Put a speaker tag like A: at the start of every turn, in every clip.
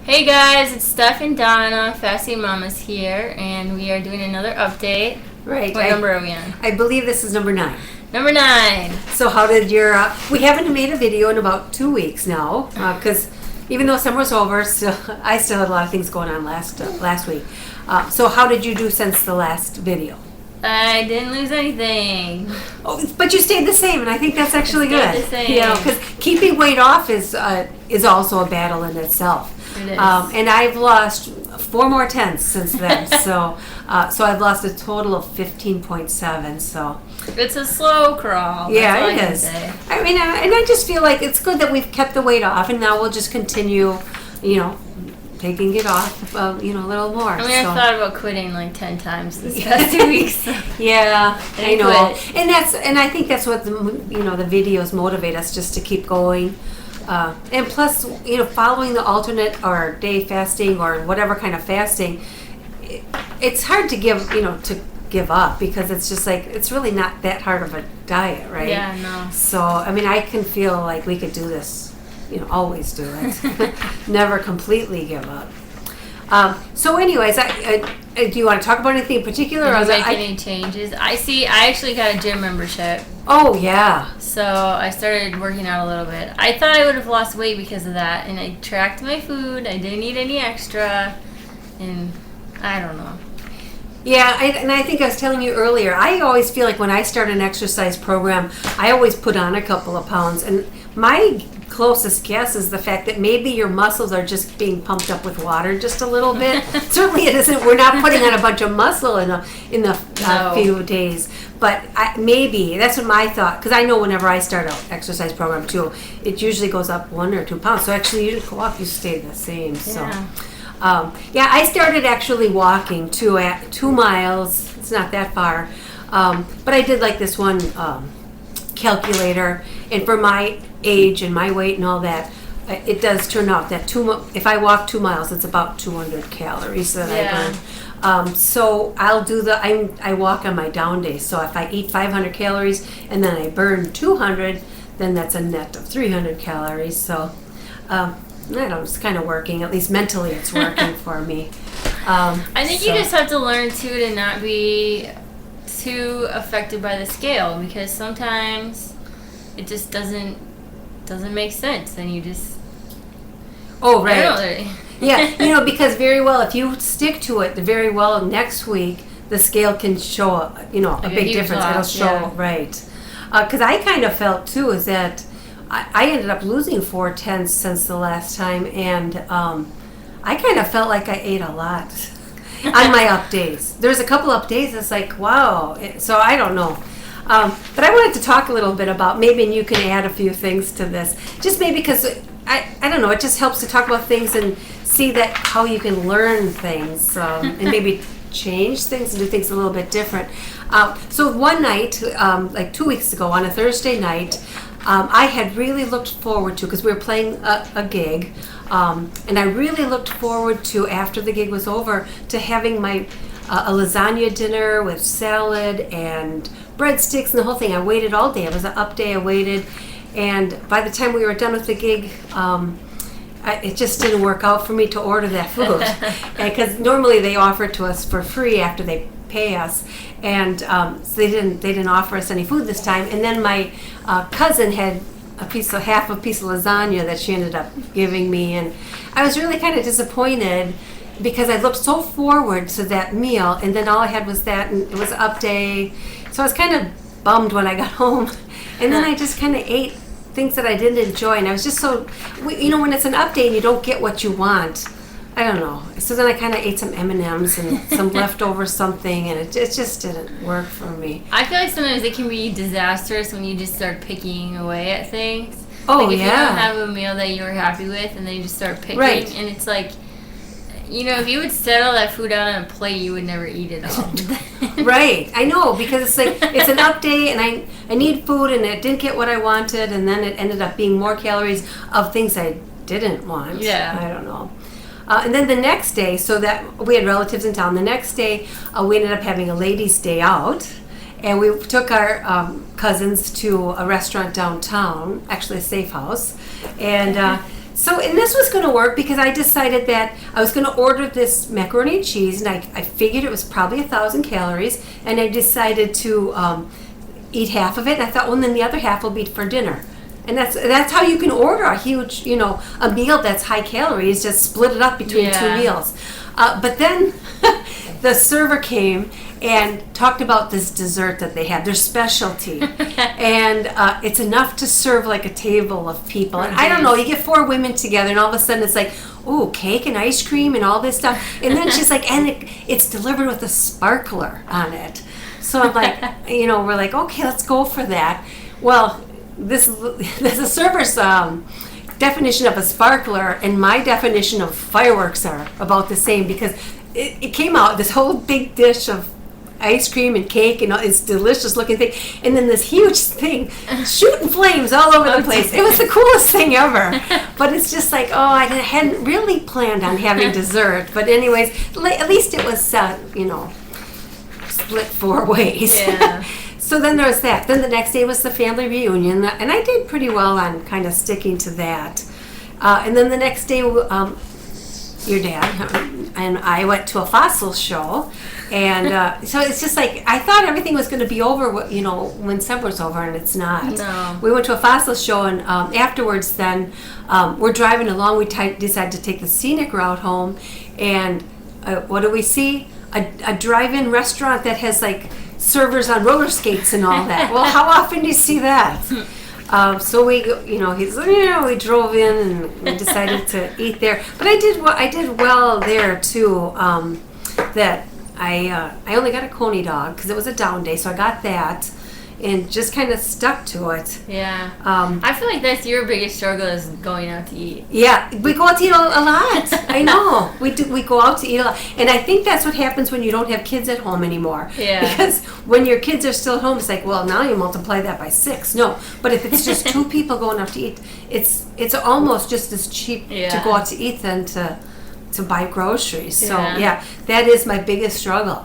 A: Hey guys, it's Steph and Donna, Fasting Mamas here, and we are doing another update.
B: Right.
A: What number are we on?
B: I believe this is number 9.
A: Number 9.
B: So how did your... we haven't made a video in about 2 weeks now, because even though summer's over, I still had a lot of things going on last week. So how did you do since the last video?
A: I didn't lose anything.
B: Oh, but you stayed the same, and I think that's actually good.
A: Stayed the same.
B: You know, because keeping weight off is also a battle in itself.
A: It is.
B: And I've lost 4 more tenths since then. so I've lost a total of 15.7. So
A: It's a slow crawl.
B: yeah,
A: That's all
B: it
A: I can
B: is.
A: say.
B: I mean, and I just feel like it's good that we've kept the weight off, and now we'll just continue, taking it off, a little more.
A: I mean, I've thought about quitting like 10 times this past 2 weeks.
B: Yeah, I know,
A: quit.
B: and I think that's what the videos motivate us just to keep going, and plus, following the alternate or day fasting or whatever kind of fasting, it's hard to give up because it's just like it's really not that hard of a diet, right?
A: Yeah, no.
B: So I mean, I can feel like we could do this. Always do it. Never completely give up. So anyways, do you want to talk about anything in particular?
A: Did you
B: or
A: make any changes? I actually got a gym membership.
B: Oh, yeah.
A: So I started working out a little bit. I thought I would have lost weight because of that, and I tracked my food. I didn't eat any extra, and I don't know.
B: Yeah, and I think I was telling you earlier, I always feel like when I start an exercise program, I always put on a couple of pounds. And my closest guess is the fact that maybe your muscles are just being pumped up with water just a little bit. Certainly it isn't. We're not putting on a bunch of muscle in the
A: No.
B: few days. But maybe, that's what my thought, because I know whenever I start an exercise program too, it usually goes up 1 or 2 pounds. So actually you didn't go up, you stayed the same. So.
A: Yeah.
B: I started actually walking 2 miles. It's not that far. But I did like this one calculator. And for my age and my weight and all that, it does turn out that if I walk 2 miles, it's about 200 calories that I burn. So I'll do I walk on my down days. So if I eat 500 calories and then I burn 200, then that's a net of 300 calories. So I don't know, it's kind of working. At least mentally, it's working for me.
A: I think you just have to learn too to not be too affected by the scale, because sometimes it just doesn't make sense, and you just
B: Oh, right.
A: I don't know.
B: Yeah, because very well, if you stick to it, very well next week the scale can show a big
A: huge
B: difference.
A: loss,
B: It'll show
A: yeah.
B: right. Because I kind of felt too is that I ended up losing 4 tenths since the last time, and I kind of felt like I ate a lot on my up days. There's a couple up days it's like, wow. So I don't know. But I wanted to talk a little bit about, maybe you can add a few things to this. Just maybe because, I don't know, it just helps to talk about things and see that how you can learn things and maybe change things and do things a little bit different. So one night, like 2 weeks ago on a Thursday night, I had really looked forward to, because we were playing a gig, and I really looked forward to, after the gig was over, to having my a lasagna dinner with salad and breadsticks and the whole thing. I waited all day. It was an up day. I waited, and by the time we were done with the gig, it just didn't work out for me to order that food, because normally they offer it to us for free after they pay us, and so they didn't offer us any food this time. And then my cousin had half a piece of lasagna that she ended up giving me, and I was really kind of disappointed because I looked so forward to that meal, and then all I had was that, and it was up day, so I was kind of bummed when I got home. And then I just kind of ate things that I didn't enjoy, and I was just so, when it's an up day and you don't get what you want, I don't know. So then I kind of ate some M&Ms and some leftover something, and it just didn't work for me.
A: I feel like sometimes it can be disastrous when you just start picking away at things.
B: Oh,
A: like if
B: yeah.
A: you don't have a meal that you were happy with, and then you just start picking,
B: Right.
A: and it's like, if you would set all that food out on a plate, you would never eat it all.
B: Right, I know, because it's like it's an up day, and I need food, and it didn't get what I wanted, and then it ended up being more calories of things I didn't want.
A: Yeah.
B: I don't know. And then the next day, so that we had relatives in town, the next day we ended up having a ladies' day out, and we took our cousins to a restaurant downtown, actually a safe house, and So, and this was going to work because I decided that I was going to order this macaroni and cheese, and I figured it was probably 1,000 calories, and I decided to eat half of it. And I thought, well, then the other half will be for dinner. And that's how you can order a huge, a meal that's high calories, just split it up between two meals. But then the server came and talked about this dessert that they have, their specialty. And it's enough to serve like a table of people. And I don't know, you get 4 women together and all of a sudden it's like, oh, cake and ice cream and all this stuff. And then she's like, and it's delivered with a sparkler on it. So I'm like, we're like, okay, let's go for that. Well, this the server's definition of a sparkler and my definition of fireworks are about the same, because it came out, this whole big dish of ice cream and cake and it's delicious looking thing, and then this huge thing shooting flames all over the place. It was the coolest thing ever. But it's just like, I hadn't really planned on having dessert. But anyways, at least it was split 4 ways.
A: Yeah.
B: So then there was that. Then the next day was the family reunion, and I did pretty well on kind of sticking to that. And then the next day, your dad and I went to a fossil show, and so it's just like I thought everything was going to be over, when summer's over, and it's not.
A: No.
B: We went to a fossil show, and afterwards, then we're driving along. We decided to take the scenic route home, and what do we see? A drive-in restaurant that has like servers on roller skates and all that. Well, how often do you see that? So we, we drove in and we decided to eat there. But I did well there too. That I only got a coney dog because it was a down day, so I got that and just kind of stuck to it.
A: Yeah. I feel like that's your biggest struggle, is going out to eat.
B: Yeah, we go out to eat a lot. I know. We do. We go out to eat a lot. And I think that's what happens when you don't have kids at home anymore.
A: Yeah.
B: Because when your kids are still at home, it's like, well, now you multiply that by 6. No. But if it's just 2 people going out to eat, it's almost just as cheap to go out to eat than to buy groceries. So, yeah, that is my biggest struggle.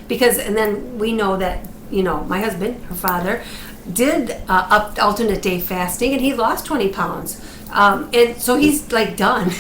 B: Because, and then we know that, my husband, her father, did alternate day fasting, and he lost 20 pounds. And so he's like done.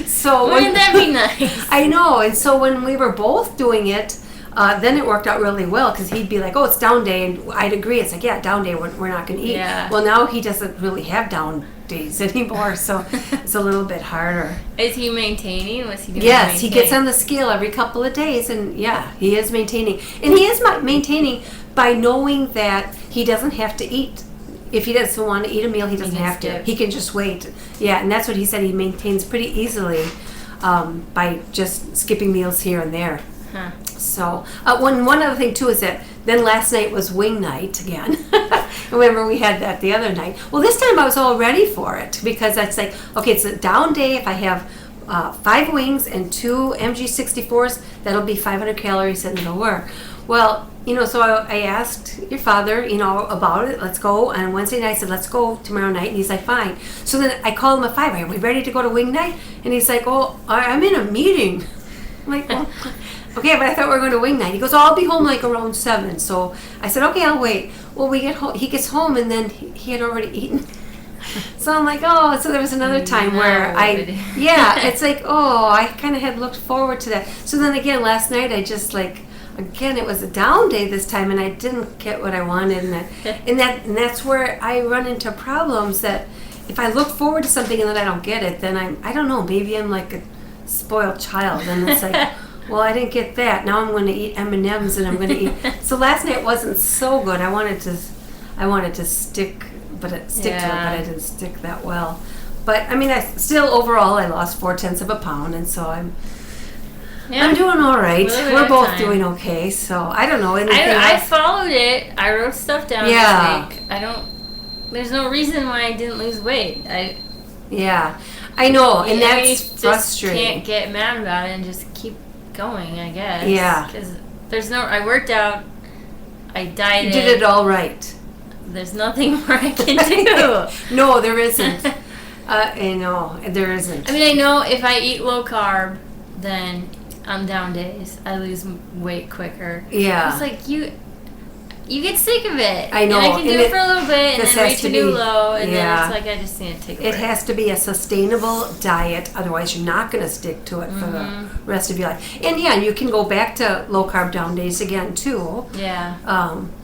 B: So
A: wouldn't that be nice?
B: I know. And so when we were both doing it, then it worked out really well, because he'd be like, oh, it's down day. And I'd agree. It's like, yeah, down day, we're not going to eat.
A: Yeah.
B: Well, now he doesn't really have down days anymore, so it's a little bit harder.
A: Is he maintaining? What's he doing?
B: Yes, he gets on the scale every couple of days, and yeah, he is maintaining. And he is maintaining by knowing that he doesn't have to eat. If he doesn't want to eat a meal, he doesn't have to. He can just wait. Yeah, and that's what he said. He maintains pretty easily by just skipping meals here and there.
A: Huh.
B: So one other thing too is that then last night was wing night again. Remember we had that the other night. Well, this time I was all ready for it, because that's like, okay, it's a down day. If I have 5 wings and 2 MG64s, that'll be 500 calories and it'll work. Well, so I asked your father, about it. Let's go. And Wednesday night I said, let's go tomorrow night. And he's like, fine. So then I called him at 5. Are we ready to go to wing night? And he's like, oh, I'm in a meeting. I'm like, well, okay, but I thought we were going to wing night. He goes, I'll be home like around 7. So I said, okay, I'll wait. Well, we get home. He gets home, and then he had already eaten. So I'm like, oh, so there was another time where it's like, oh, I kind of had looked forward to that. So then again, last night I just again, it was a down day this time, and I didn't get what I wanted, and that's where I run into problems, that if I look forward to something and then I don't get it, then I don't know, maybe I'm like a spoiled child, and it's like, well, I didn't get that. Now I'm going to eat M&Ms, and I'm going to eat. So last night wasn't so good. I wanted to stick to it, but I didn't stick that well. But I mean, overall I lost 0.4 of a pound, and so I'm doing all right. We're both doing okay. So I don't know anything.
A: I followed it. I wrote stuff down this week. There's no reason why I didn't lose weight.
B: I know, and that's frustrating.
A: You can't get mad about it and just keep going, I guess.
B: Yeah.
A: Because I worked out, I dieted.
B: You did it all right.
A: There's nothing more I can do.
B: No, there isn't. I know, there isn't.
A: I mean, I know if I eat low carb, then on down days, I lose weight quicker.
B: Yeah.
A: It's like, you you get sick of it.
B: I know.
A: And I can do
B: And
A: it for a little bit, and
B: this
A: then
B: has
A: reach
B: to
A: a new
B: be-
A: low, and
B: yeah.
A: then it's like I just need to take a break.
B: It has to be a sustainable diet, otherwise you're not going to stick to it for the rest of your life. And yeah, you can go back to low carb down days again too.
A: Yeah.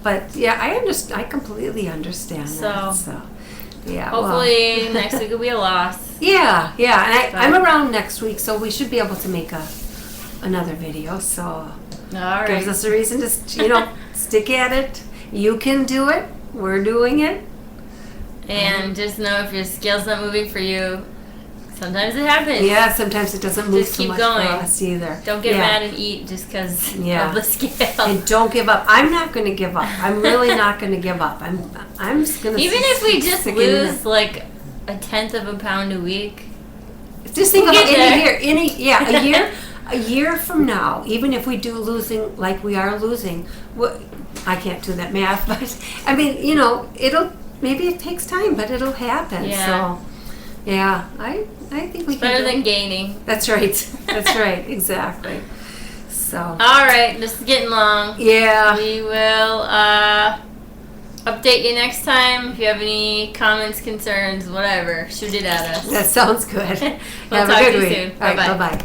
B: But yeah, I completely understand that. So yeah.
A: Hopefully next week will be a loss.
B: Yeah, and
A: But-
B: I'm around next week, so we should be able to make another video. So
A: All right.
B: gives us a reason to stick at it. You can do it. We're doing it.
A: And just know if your scale's not moving for you, sometimes it happens.
B: Yeah, sometimes it doesn't move
A: Just
B: so
A: keep
B: much
A: going.
B: for us either.
A: Don't get
B: Yeah.
A: mad and eat just because
B: Yeah.
A: of the scale.
B: And don't give up. I'm not going to give up. I'm really not going to give up. I'm just going to
A: Even if we just
B: stick in
A: lose
B: there.
A: like 1/10 of a pound a week.
B: Just think
A: We'll
B: about
A: get there.
B: a year from now, even if we do losing like we are losing, I can't do that math, but I mean, maybe it takes time, but it'll happen.
A: Yeah.
B: So, yeah, I think we can.
A: Better
B: do
A: than
B: it.
A: gaining.
B: That's right. That's right. Exactly. So.
A: All right, this is getting long.
B: Yeah.
A: We will update you next time. If you have any comments, concerns, whatever, shoot it at us.
B: That sounds good.
A: We'll
B: Have
A: talk
B: a good
A: to you
B: week.
A: soon.
B: All right,
A: Bye-bye.
B: bye-bye.